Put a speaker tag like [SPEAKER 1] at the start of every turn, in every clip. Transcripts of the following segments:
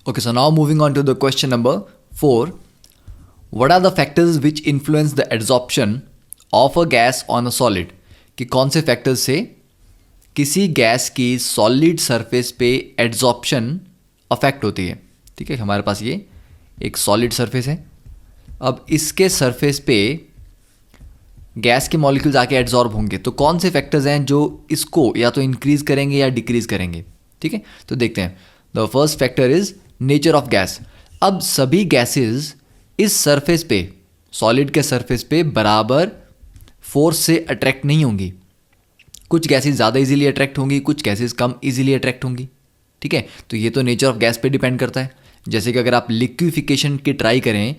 [SPEAKER 1] Okay, so now moving on to the question number 4. What are the factors which influence the adsorption of a gas on a solid? कि कौन से factors से किसी gas की solid surface पे adsorption affect होती है. ठीक है, हमारे पास ये एक सॉलिड सरफेस है. अब इसके सरफेस पे गैस के मॉलिक्यूल्स आके एड्जॉर्ब होंगे, तो कौन से फैक्टर्स हैं जो इसको या तो इंक्रीज करेंगे या डिक्रीज करेंगे. ठीक है, तो देखते हैं. The first factor is nature of gas. अब सभी गैसेस इस सरफेस पे, सॉलिड के सरफेस पे बराबर फोर्स से अट्रैक्ट नहीं होंगी. कुछ गैसेस ज़्यादा इजीली अट्रैक्ट होंगी, कुछ गैसेस कम इजीली अट्रैक्ट होंगी. ठीक है, तो ये तो नेचर ऑफ गैस पे डिपेंड करता है. जैसे कि अगर आप लिक्विफिकेशन की ट्राई करें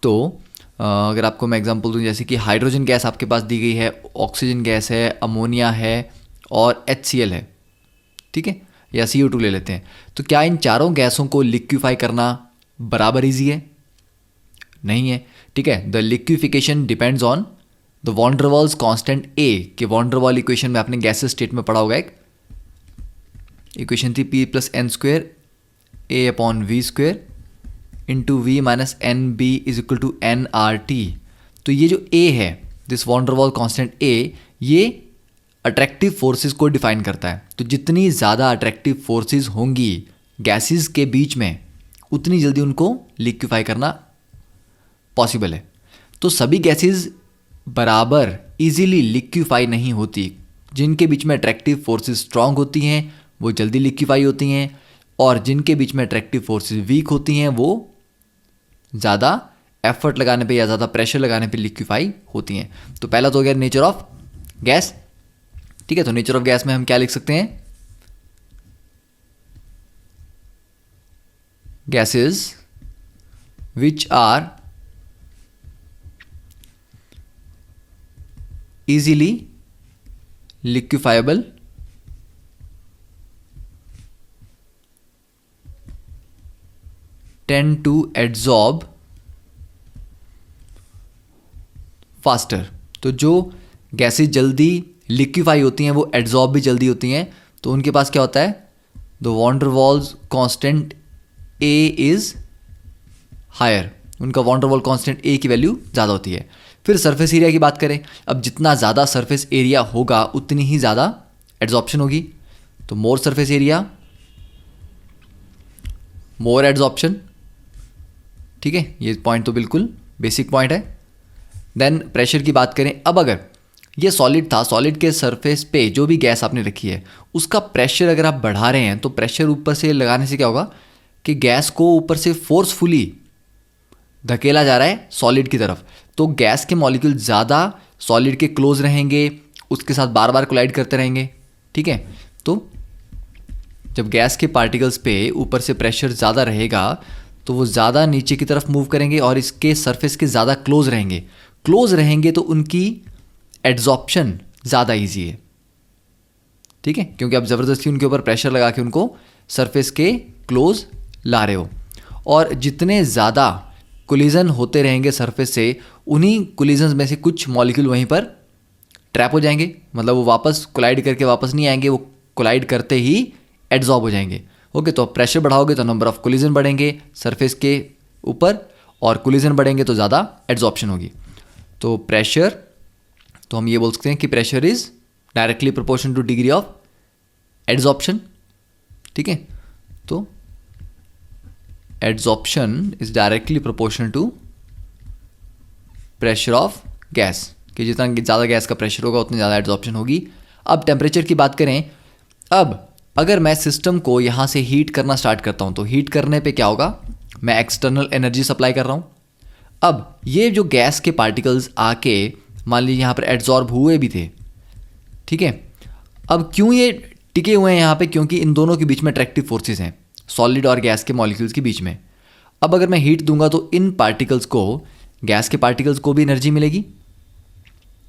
[SPEAKER 1] तो अगर आपको मैं एग्जांपल दूं, जैसे कि हाइड्रोजन गैस आपके पास दी गई है, ऑक्सीजन गैस है, अमोनिया है और HCl है. ठीक है, या CO2 ले लेते हैं. तो क्या इन चारों गैसों को लिक्विफाई करना बराबर ईजी है? नहीं है. ठीक है, the liquefaction depends on the van der Waals constant A. कि वॉन डर वाल इक्वेशन में आपने गैसेस स्टेट में पढ़ा होगा, एक इक्वेशन थी P + n² A/v² into V - NB = nRT. तो ये जो A है, this von der Waal constant A, ये अट्रैक्टिव फोर्सेस को डिफाइन करता है. तो जितनी ज़्यादा अट्रैक्टिव फोर्सेस होंगी गैसेस के बीच में, उतनी जल्दी उनको लिक्विफाई करना पॉसिबल है. तो सभी गैसेस बराबर इजीली लिक्विफाई नहीं होती. जिनके बीच में अट्रैक्टिव फोर्सेस स्ट्रांग होती हैं वो जल्दी लिक्विफाई होती हैं, और जिनके बीच में अट्रैक्टिव फोर्सेस वीक होती हैं वो ज़्यादा एफर्ट लगाने पे या ज़्यादा प्रेशर लगाने पे लिक्विफाई होती हैं. तो पहला तो हो गया नेचर ऑफ गैस. ठीक है, तो नेचर ऑफ गैस में हम क्या लिख सकते हैं? Gases which are easily liquefiable tend to adsorb faster. तो जो गैसेस जल्दी लिक्विफाई होती हैं वो एड्जॉर्ब भी जल्दी होती हैं. तो उनके पास क्या होता है? The van der Waals constant A is higher. उनका van der Waal constant A की वैल्यू ज़्यादा होती है. फिर सरफेस एरिया की बात करें. अब जितना ज़्यादा सरफेस एरिया होगा उतनी ही ज़्यादा एड्जॉर्प्शन होगी. तो मोर सरफेस एरिया मोर एड्जॉर्प्शन. ठीक है, ये पॉइंट तो बिल्कुल बेसिक पॉइंट है. देन प्रेशर की बात करें. अब अगर ये सॉलिड था, सॉलिड के सरफेस पे जो भी गैस आपने रखी है उसका प्रेशर अगर आप बढ़ा रहे हैं, तो प्रेशर ऊपर से लगाने से क्या होगा कि गैस को ऊपर से फोर्सफुली धकेला जा रहा है सॉलिड की तरफ. तो गैस के मॉलिक्यूल ज़्यादा सॉलिड के क्लोज रहेंगे, उसके साथ बार बार कोलाइड करते रहेंगे. ठीक है, तो जब गैस के पार्टिकल्स पे ऊपर से प्रेशर ज़्यादा रहेगा तो वो ज़्यादा नीचे की तरफ मूव करेंगे और इसके सरफेस के ज़्यादा क्लोज रहेंगे. क्लोज रहेंगे तो उनकी एड्जॉर्प्शन ज़्यादा ईजी है. ठीक है, क्योंकि आप ज़बरदस्ती उनके ऊपर प्रेशर लगा के उनको सरफेस के क्लोज ला रहे हो. और जितने ज़्यादा कोलिजन होते रहेंगे सरफेस से, उन्हीं कोलिजन्स में से कुछ मॉलिक्यूल वहीं पर ट्रैप हो जाएंगे. मतलब वो वापस कोलाइड करके वापस नहीं आएंगे, वो कोलाइड करते ही एड्जॉर्ब हो जाएंगे. ओके, तो प्रेशर बढ़ाओगे तो नंबर ऑफ कोलिजन बढ़ेंगे सरफेस के ऊपर, और कोलिजन बढ़ेंगे तो ज़्यादा एड्जॉर्प्शन होगी. तो प्रेशर, तो हम ये बोल सकते हैं कि pressure is directly proportion two degree of adsorption. ठीक है, तो adsorption is directly proportional to pressure of gas. कि जितना ज़्यादा गैस का प्रेशर होगा उतनी ज़्यादा एड्जॉर्प्शन होगी. अब टेम्परेचर की बात करें. अब अगर मैं सिस्टम को यहाँ से हीट करना स्टार्ट करता हूँ तो हीट करने पे क्या होगा? मैं एक्सटर्नल एनर्जी सप्लाई कर रहा हूँ. अब ये जो गैस के पार्टिकल्स आके मान लीजिए यहाँ पर एड्जॉर्ब हुए भी थे. ठीक है, अब क्यों ये टिके हुए हैं यहाँ पे? क्योंकि इन दोनों के बीच में अट्रैक्टिव फोर्सेस हैं, सॉलिड और गैस के मॉलिक्यूल्स के बीच में. अब अगर मैं हीट दूंगा तो इन पार्टिकल्स को, गैस के पार्टिकल्स को भी एनर्जी मिलेगी.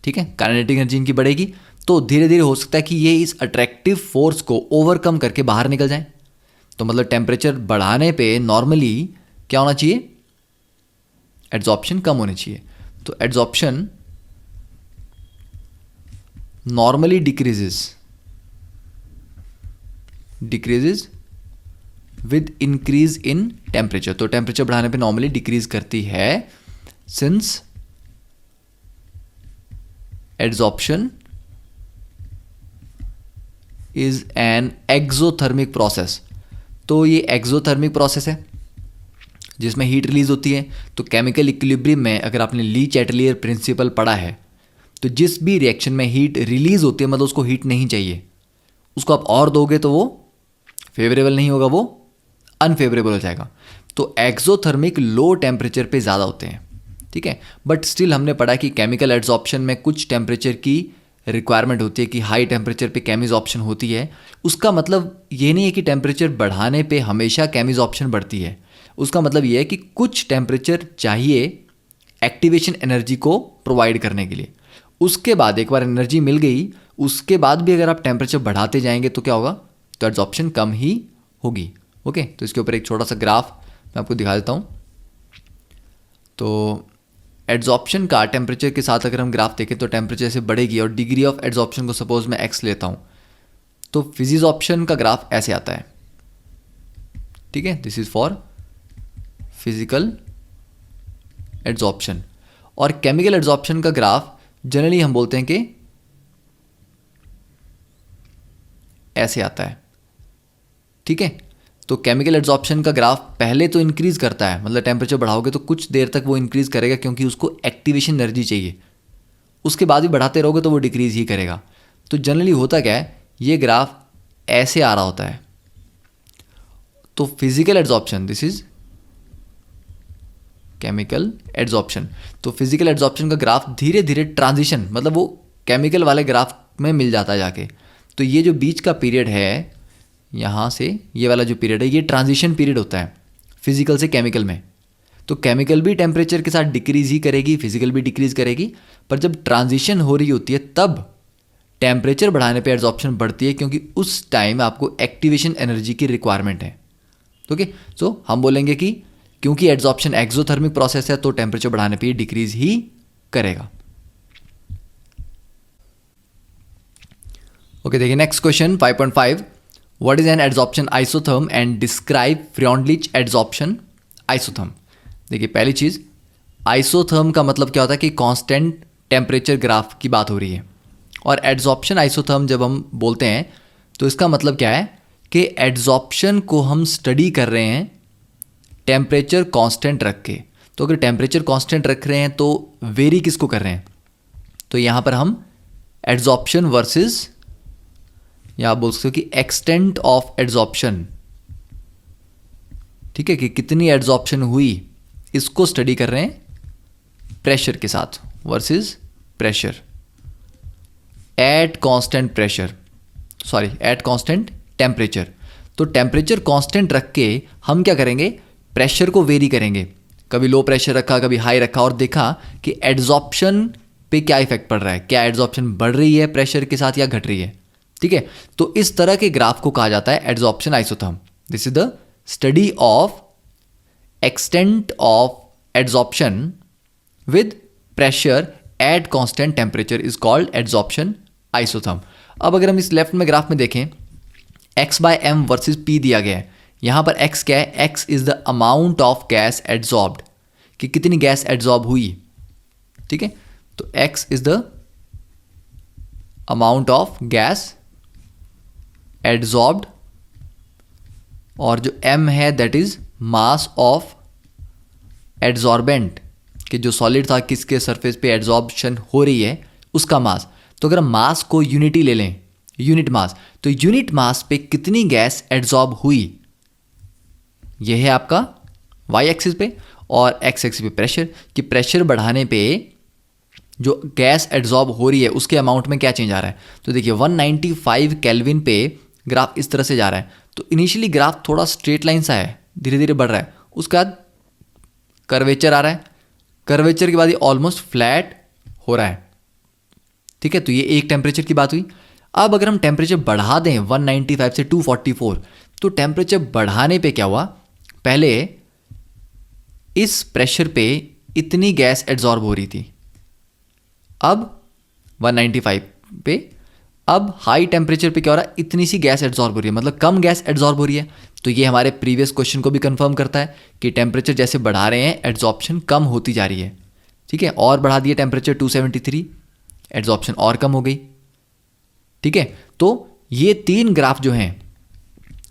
[SPEAKER 1] ठीक है, काइनेटिक एनर्जी इनकी बढ़ेगी. तो धीरे धीरे हो सकता है कि ये इस अट्रैक्टिव फोर्स को ओवरकम करके बाहर निकल जाएं. तो मतलब टेम्परेचर बढ़ाने पे नॉर्मली क्या होना चाहिए? एड्जॉर्प्शन कम होनी चाहिए. तो adsorption normally decreases with increase in temperature. तो टेम्परेचर बढ़ाने पे नॉर्मली डिक्रीज करती है, since adsorption is an exothermic process. तो ये एक्सोथर्मिक प्रोसेस है जिसमें हीट रिलीज होती है। तो केमिकल इक्विलिब्रियम में अगर आपने ली चैटलियर प्रिंसिपल पढ़ा है, तो जिस भी रिएक्शन में हीट रिलीज होती है मतलब उसको हीट नहीं चाहिए, उसको आप और दोगे तो वो फेवरेबल नहीं होगा, वो अनफेवरेबल हो जाएगा। तो एक्सोथर्मिक लो टेम्परेचर पे ज़्यादा होते हैं, ठीक है। बट स्टिल हमने पढ़ा कि केमिकल एड्सॉर्प्शन में कुछ टेम्परेचर की रिक्वायरमेंट होती है कि हाई टेम्परेचर पे केमिसॉर्प्शन होती है। उसका मतलब ये नहीं है कि टेम्परेचर बढ़ाने पे हमेशा केमिसॉर्प्शन बढ़ती है। उसका मतलब ये है कि कुछ टेम्परेचर चाहिए एक्टिवेशन एनर्जी को प्रोवाइड करने के लिए। उसके बाद एक बार एनर्जी मिल गई, उसके बाद भी अगर आप टेम्परेचर बढ़ाते जाएंगे तो क्या होगा, तो एड्सॉर्प्शन कम ही होगी। ओके, तो इसके ऊपर एक छोटा सा ग्राफ मैं आपको दिखा देता हूँ। तो एड्सॉर्प्शन का टेम्परेचर के साथ अगर हम ग्राफ देखें तो टेम्परेचर से बढ़ेगी और डिग्री ऑफ एड्सॉर्प्शन को सपोज मैं एक्स लेता हूँ, तो फिजिसॉर्प्शन का ग्राफ ऐसे आता है, ठीक है। This is for physical adsorption. और केमिकल एड्सॉर्प्शन का ग्राफ जनरली हम बोलते हैं कि ऐसे आता है, ठीक है। तो केमिकल एड्सॉर्प्शन का ग्राफ पहले तो इंक्रीज करता है, मतलब टेम्परेचर बढ़ाओगे तो कुछ देर तक वो इंक्रीज करेगा क्योंकि उसको एक्टिवेशन एनर्जी चाहिए। उसके बाद भी बढ़ाते रहोगे तो वो डिक्रीज ही करेगा। तो जनरली होता क्या है, ये ग्राफ ऐसे आ रहा होता है। तो physical adsorption, this is chemical adsorption. तो फिजिकल एड्सॉर्प्शन का ग्राफ धीरे धीरे ट्रांजिशन, मतलब वो केमिकल वाले ग्राफ में मिल जाता है जाके। तो ये जो बीच का पीरियड है, यहाँ से ये वाला जो पीरियड है, ये ट्रांजिशन पीरियड होता है फिजिकल से केमिकल में। तो केमिकल भी टेम्परेचर के साथ डिक्रीज ही करेगी, फिजिकल भी डिक्रीज करेगी। पर जब ट्रांजिशन हो रही होती है तब टेम्परेचर बढ़ाने पे एड्सॉर्प्शन बढ़ती है, क्योंकि उस टाइम आपको एक्टिवेशन एनर्जी की रिक्वायरमेंट है। ओके, सो हम बोलेंगे कि क्योंकि एड्सॉर्प्शन एक्सोथर्मिक प्रोसेस है तो टेम्परेचर बढ़ाने पे डिक्रीज ही करेगा। ओके, देखिए next question 5.5, what is an adsorption isotherm and describe Freundlich adsorption isotherm. देखिए पहली चीज, आइसोथर्म का मतलब क्या होता है कि कांस्टेंट टेम्परेचर ग्राफ की बात हो रही है। और एड्सॉर्प्शन आइसोथर्म जब हम बोलते हैं तो इसका मतलब क्या है कि एड्सॉर्प्शन को हम स्टडी कर रहे हैं टेम्परेचर कांस्टेंट रख के। तो अगर टेम्परेचर कांस्टेंट रख रहे हैं तो वेरी किसको कर रहे हैं, तो यहाँ पर हम एड्सॉर्प्शन वर्सेस, या आप बोल सकते हो कि एक्सटेंट ऑफ एड्सॉर्प्शन, ठीक है, कि कितनी एड्सॉर्प्शन हुई इसको स्टडी कर रहे हैं प्रेशर के साथ, versus pressure at constant pressure, sorry at constant temperature. तो टेम्परेचर कांस्टेंट रख के हम क्या करेंगे, प्रेशर को वेरी करेंगे। कभी लो प्रेशर रखा, कभी हाई रखा, और देखा कि एड्सॉर्प्शन पे क्या इफेक्ट पड़ रहा है, क्या एड्सॉर्प्शन बढ़ रही है प्रेशर के साथ या घट रही है, ठीक है। तो इस तरह के ग्राफ को कहा जाता है adsorption isotherm. This is the study of extent of adsorption with pressure at constant temperature is called adsorption isotherm. अब अगर हम इस लेफ्ट में ग्राफ में देखें, x/m वर्सेस p दिया गया है। यहां पर x क्या है, x is the amount of gas adsorbed, कि कितनी गैस एड्सॉर्ब हुई, ठीक है। तो x is the amount of gas adsorbed, और जो m है that is mass of adsorbent, कि जो सॉलिड था किसके सरफेस पे एड्सॉर्प्शन हो रही है उसका मास। तो अगर हम मास को यूनिटी ले लें, यूनिट मास, तो यूनिट मास पे कितनी गैस एड्सॉर्ब हुई, यह है आपका वाई एक्सिस पे, और एक्स एक्सिस पे प्रेशर, कि प्रेशर बढ़ाने पे जो गैस एड्सॉर्ब हो रही है उसके अमाउंट में क्या चेंज आ रहा है। तो देखिए 195 केल्विन पे ग्राफ इस तरह से जा रहा है। तो इनिशियली ग्राफ थोड़ा स्ट्रेट लाइन सा है, धीरे धीरे बढ़ रहा है, उसके बाद कर्वेचर आ रहा है, कर्वेचर के बाद ये ऑलमोस्ट फ्लैट हो रहा है, ठीक है। तो ये एक टेम्परेचर की बात हुई। अब अगर हम टेम्परेचर बढ़ा दें 195 से 244, तो टेम्परेचर बढ़ाने पे क्या हुआ, पहले इस प्रेशर पे इतनी गैस एड्सॉर्ब हो रही थी, अब 195 पे अब हाई टेम्परेचर पे क्या हो रहा है, इतनी सी गैस एड्जॉर्ब हो रही है, मतलब कम गैस एड्जॉर्ब हो रही है। तो ये हमारे प्रीवियस क्वेश्चन को भी कंफर्म करता है कि टेम्परेचर जैसे बढ़ा रहे हैं एड्जॉर्प्शन कम होती जा रही है। ठीक है, और बढ़ा दिया टेम्परेचर 273, एड्जॉर्प्शन और कम हो गई। ठीक है, तो ये तीन ग्राफ जो हैं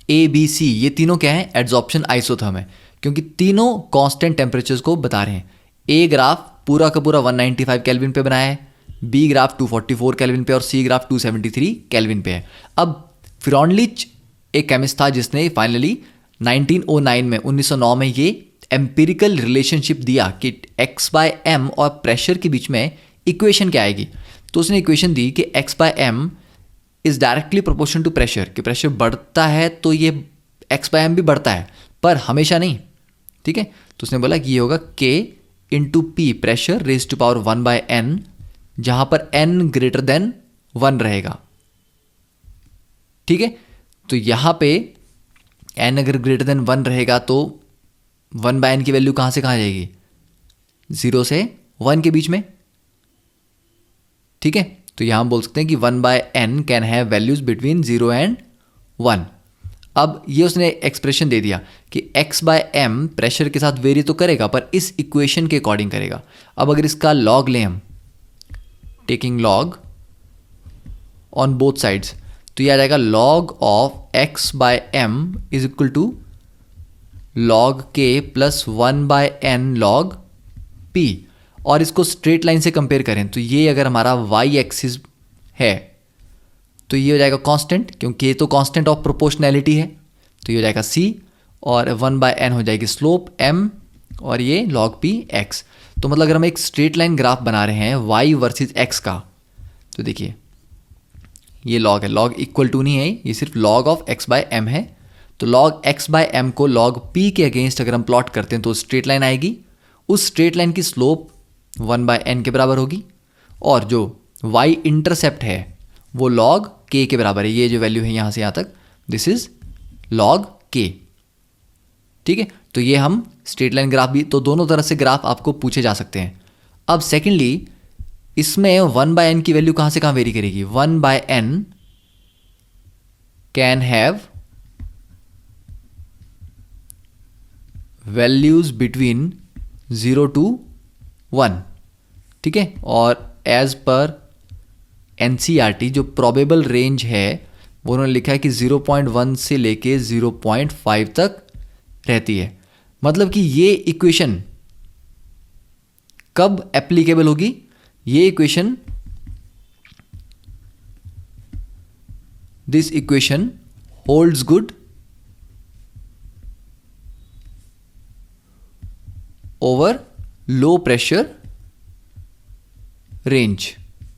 [SPEAKER 1] ए बी सी, ये तीनों क्या है, एड्जॉर्प्शन आइसोथर्म है, क्योंकि तीनों कांस्टेंट टेम्परेचर्स को बता रहे हैं। ए ग्राफ पूरा का पूरा 195 केल्विन पे बनाया है, बी ग्राफ 244 केल्विन पे और सी ग्राफ 273 केल्विन पे है। अब फ्रॉन्डलिच एक केमिस्ट था जिसने फाइनली 1909 में 1909 में ये एम्पिरिकल रिलेशनशिप दिया कि x/m और प्रेशर के बीच में इक्वेशन क्या आएगी। तो उसने इक्वेशन दी कि x/m is directly proportion to pressure, कि प्रेशर बढ़ता है तो ये x/m भी बढ़ता है, पर हमेशा नहीं। ठीक है, तो उसने बोला कि ये होगा k into P, pressure raise to power 1/n, जहां पर n ग्रेटर देन 1 रहेगा। ठीक है, तो यहां पे n अगर ग्रेटर देन 1 रहेगा तो 1/n की वैल्यू कहां से कहां जाएगी, 0 से 1 के बीच में। ठीक है, तो यहां बोल सकते हैं कि 1/n can have values between 0 and 1। अब ये उसने एक्सप्रेशन दे दिया कि x/m प्रेशर के साथ वेरी तो करेगा, पर इस इक्वेशन के अकॉर्डिंग करेगा। अब अगर इसका लॉग लें हम, taking log on both sides, तो ये आ जाएगा log of x/m is equal to log k plus 1/n log p। और इसको स्ट्रेट लाइन से कंपेयर करें तो ये अगर हमारा y एक्सिस है तो ये हो जाएगा कांस्टेंट, क्योंकि ये तो कांस्टेंट ऑफ प्रोपोर्शनैलिटी है, तो ये हो जाएगा c, और 1/n हो जाएगी स्लोप m, और ये log p x। तो मतलब अगर हम एक स्ट्रेट लाइन ग्राफ बना रहे हैं y वर्सेस x का, तो देखिए ये log है, log इक्वल टू नहीं है, ये सिर्फ log ऑफ x/m है। तो log x/m को log p के अगेंस्ट अगर हम प्लॉट करते हैं तो स्ट्रेट लाइन आएगी, उस स्ट्रेट लाइन की स्लोप 1/n के बराबर होगी, और जो y इंटरसेप्ट है वो log k के बराबर है। ये जो वैल्यू है यहाँ से यहाँ तक, दिस इज log k। ठीक है, तो ये हम स्ट्रेट लाइन ग्राफ भी, तो दोनों तरह से ग्राफ आपको पूछे जा सकते हैं। अब सेकेंडली इसमें 1/n की वैल्यू कहाँ से कहाँ वेरी करेगी, 1/n can have values between 0 to 1। ठीक है, और एज पर NCERT जो प्रोबेबल रेंज है वो उन्होंने लिखा है कि 0.1 से लेके 0.5 तक रहती है। मतलब कि ये इक्वेशन कब एप्लीकेबल होगी, ये equation, this equation holds good over low pressure range.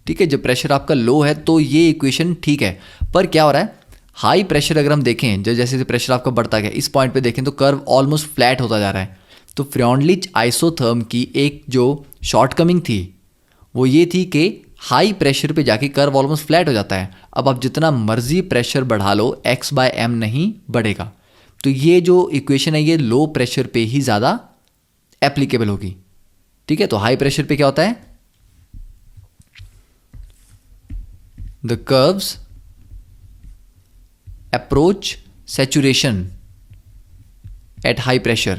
[SPEAKER 1] ठीक है, जब प्रेशर आपका लो है तो ये इक्वेशन ठीक है। पर क्या हो रहा है, हाई प्रेशर अगर हम देखें, जैसे जैसे प्रेशर आपका बढ़ता गया, इस पॉइंट पे देखें तो कर्व ऑलमोस्ट फ्लैट होता जा रहा है। तो फ्रॉन्डलिच आइसोथर्म की एक जो शॉर्टकमिंग थी वो ये थी कि हाई प्रेशर पे जाके कर्व ऑलमोस्ट फ्लैट हो जाता है। अब आप जितना मर्जी प्रेशर बढ़ा लो, x/m नहीं बढ़ेगा। तो ये जो इक्वेशन है ये लो प्रेशर पे ही ज़्यादा एप्लीकेबल होगी। ठीक है, तो हाई प्रेशर पे क्या होता है, the curves approach saturation at high pressure।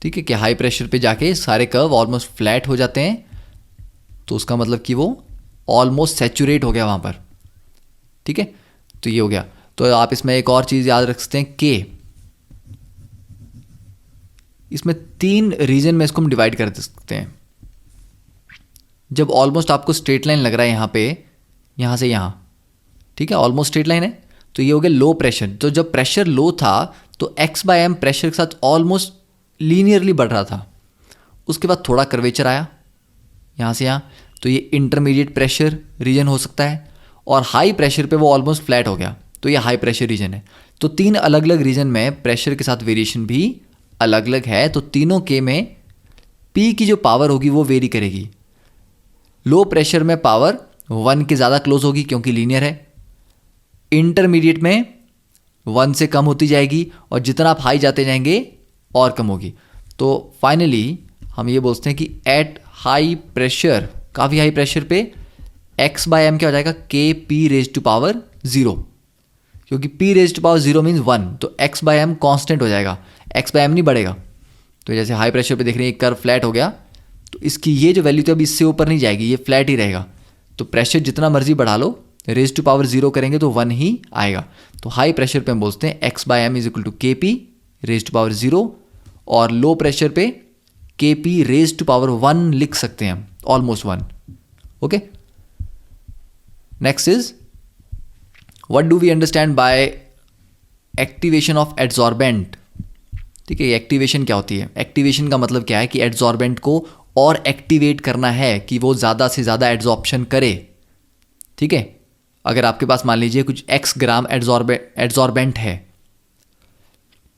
[SPEAKER 1] ठीक है, कि हाई प्रेशर पे जाके सारे कर्व ऑलमोस्ट फ्लैट हो जाते हैं, तो उसका मतलब कि वो ऑलमोस्ट सैचुरेट हो गया वहां पर। ठीक है, तो ये हो गया। तो आप इसमें एक और चीज़ याद रख सकते हैं कि इसमें 3 रीजन में इसको हम डिवाइड कर सकते हैं। जब ऑलमोस्ट आपको स्ट्रेट लाइन लग रहा है यहाँ पे, यहाँ से यहाँ, ठीक है, ऑलमोस्ट स्ट्रेट लाइन है, तो ये हो गया लो प्रेशर। तो जब प्रेशर लो था तो x/m प्रेशर के साथ ऑलमोस्ट लीनियरली बढ़ रहा था। उसके बाद थोड़ा कर्वेचर आया यहाँ से यहाँ, तो ये इंटरमीडिएट प्रेशर रीजन हो सकता है, और हाई प्रेशर पे वो ऑलमोस्ट फ्लैट हो गया, तो ये हाई प्रेशर रीजन है। तो 3 अलग अलग रीजन में प्रेशर के साथ वेरिएशन भी अलग अलग है। तो तीनों के में P की जो पावर होगी वो वेरी करेगी। लो प्रेशर में पावर 1 के ज़्यादा क्लोज होगी क्योंकि लीनियर है, इंटरमीडिएट में 1 से कम होती जाएगी, और जितना आप हाई जाते जाएंगे और कम होगी। तो फाइनली हम ये बोलते हैं कि एट हाई प्रेशर, काफ़ी हाई प्रेशर पे x बाय एम क्या हो जाएगा, के पी रेज टू पावर 0, क्योंकि p रेज टू पावर 0 मीन्स 1, तो x बाय एम कॉन्स्टेंट हो जाएगा, x बाय एम नहीं बढ़ेगा। तो जैसे हाई प्रेशर पे देख रहे हैं कर्व फ्लैट हो गया, तो इसकी ये जो वैल्यू तो अभी इससे ऊपर नहीं जाएगी, ये फ्लैट ही रहेगा। तो प्रेशर जितना मर्जी बढ़ा लो, रेज टू पावर 0 करेंगे तो 1 ही आएगा। तो हाई प्रेशर पे हम बोलते हैं x by M is equal to K P raise to power 0, और लो प्रेशर पे के पी रेज टू पावर 1 लिख सकते हैं हम, almost 1। Okay, next is what do we understand by activation of adsorbent. ठीक है, एक्टिवेशन क्या होती है? एक्टिवेशन का मतलब क्या है कि एड्सॉर्बेंट को और एक्टिवेट करना है कि वो ज़्यादा से ज़्यादा एड्सॉर्प्शन करे। ठीक है, अगर आपके पास मान लीजिए कुछ x ग्राम एड्सॉर्बेंट है,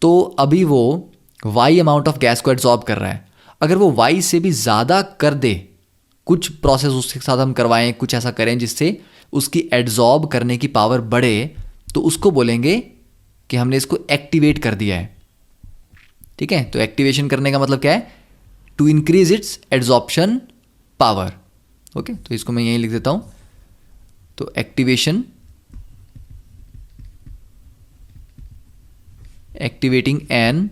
[SPEAKER 1] तो अभी वो y अमाउंट ऑफ गैस को एड्सॉर्ब कर रहा है। अगर वो y से भी ज़्यादा कर दे, कुछ प्रोसेस उसके साथ हम करवाएं, कुछ ऐसा करें जिससे उसकी एड्सॉर्ब करने की पावर बढ़े, तो उसको बोलेंगे कि हमने इसको एक्टिवेट कर दिया है। ठीक है, तो एक्टिवेशन करने का मतलब क्या है? To increase its adsorption power. Okay, तो इसको मैं यहीं लिख देता हूं। तो activation, activating an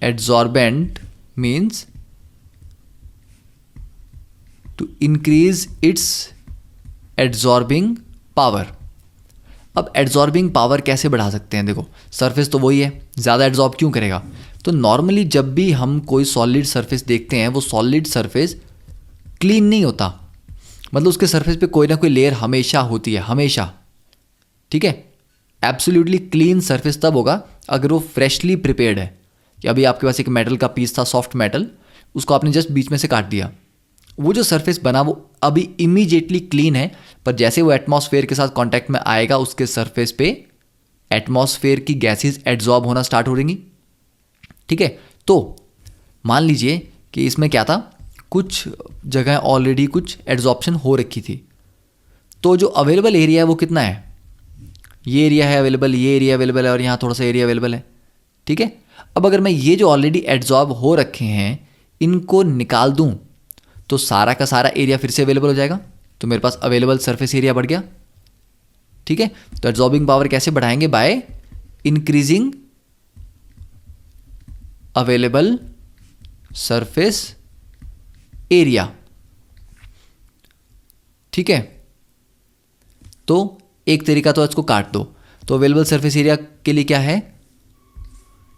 [SPEAKER 1] adsorbent means to increase its adsorbing power. अब एड्सॉर्बिंग पावर कैसे बढ़ा सकते हैं? देखो, सरफेस तो वही है, ज़्यादा एड्सॉर्ब क्यों करेगा? तो नॉर्मली जब भी हम कोई सॉलिड सरफेस देखते हैं, वो सॉलिड सरफेस क्लीन नहीं होता, मतलब उसके सरफेस पे कोई ना कोई लेयर हमेशा होती है, हमेशा। ठीक है, एब्सोल्युटली क्लीन सरफेस तब होगा अगर वो फ्रेशली प्रिपेयर्ड है। कि अभी आपके पास एक मेटल का पीस था, सॉफ्ट मेटल, उसको आपने जस्ट बीच में से काट दिया, वो जो सरफेस बना वो अभी इमीडिएटली क्लीन है, पर जैसे वो एटमॉस्फेयर के साथ कांटेक्ट में आएगा, उसके सरफेस पे एटमॉस्फेयर की गैसेस एड्सॉर्ब होना स्टार्ट हो जाएंगी। ठीक है, तो मान लीजिए कि इसमें क्या था, कुछ जगह ऑलरेडी कुछ एड्सॉर्प्शन हो रखी थी, तो जो अवेलेबल एरिया है वो कितना है? ये एरिया है अवेलेबल, ये एरिया अवेलेबल है, और यहाँ थोड़ा सा एरिया अवेलेबल है। ठीक है, अब अगर मैं ये जो ऑलरेडी एड्सॉर्ब हो रखे हैं इनको निकाल दूं, तो सारा का सारा एरिया फिर से अवेलेबल हो जाएगा, तो मेरे पास अवेलेबल सरफेस एरिया बढ़ गया। ठीक है, तो एड्सॉर्बिंग पावर कैसे बढ़ाएंगे? By increasing available surface area. ठीक है, तो एक तरीका तो इसको काट दो, तो अवेलेबल सरफेस एरिया के लिए क्या है?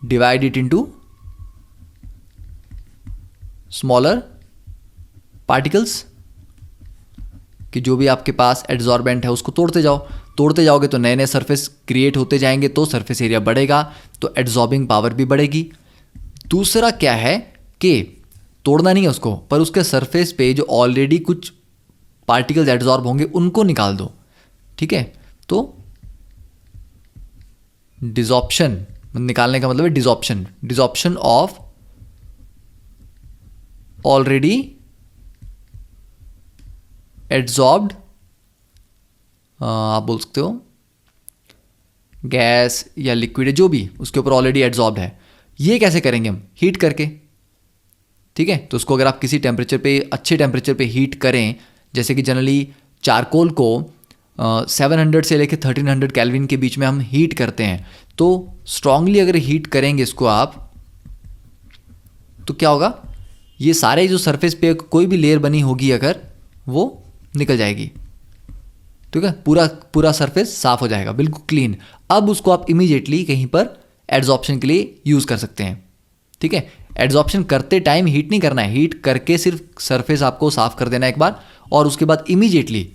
[SPEAKER 1] Divide it into smaller particles, कि जो भी आपके पास एड्सॉर्बेंट है उसको तोड़ते जाओ, तोड़ते जाओगे तो नए नए सरफेस क्रिएट होते जाएंगे, तो सरफेस एरिया बढ़ेगा, तो एड्सॉर्बिंग पावर भी बढ़ेगी। दूसरा क्या है कि तोड़ना नहीं है उसको, पर उसके सरफेस पे जो ऑलरेडी कुछ पार्टिकल्स एड्सॉर्ब होंगे उनको निकाल दो। ठीक है, तो डिसॉर्प्शन, निकालने का मतलब है desorption, desorption of already adsorbed, आप बोल सकते हो गैस या लिक्विड है, जो भी उसके ऊपर ऑलरेडी एड्सॉर्ब्ड है। ये कैसे करेंगे हम? हीट करके। ठीक है, तो उसको अगर आप किसी टेम्परेचर पे, अच्छे टेम्परेचर पे हीट करें, जैसे कि जनरली चारकोल को 700 से लेकर 1300 केल्विन के बीच में हम हीट करते हैं, तो स्ट्रांगली अगर हीट करेंगे इसको आप, तो क्या होगा? ये सारे जो सरफेस पे कोई भी लेयर बनी होगी अगर, वो निकल जाएगी। ठीक है, पूरा सरफेस साफ हो जाएगा, बिल्कुल क्लीन। अब उसको आप इमीडिएटली कहीं पर एड्सॉर्प्शन के लिए यूज़ कर सकते हैं। ठीक है, एड्सॉर्प्शन करते टाइम हीट नहीं करना है, हीट करके सिर्फ सरफेस आपको साफ कर देना एक बार, और उसके बाद इमीडिएटली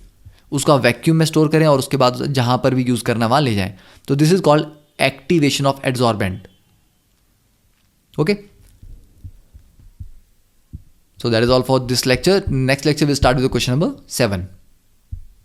[SPEAKER 1] उसको आप वैक्यूम में स्टोर करें, और उसके बाद जहाँ पर भी यूज़ करना वहाँ ले जाएं। तो this is called activation of adsorbent. Okay, so that is all for this lecture. Next lecture we'll start with the question number 7.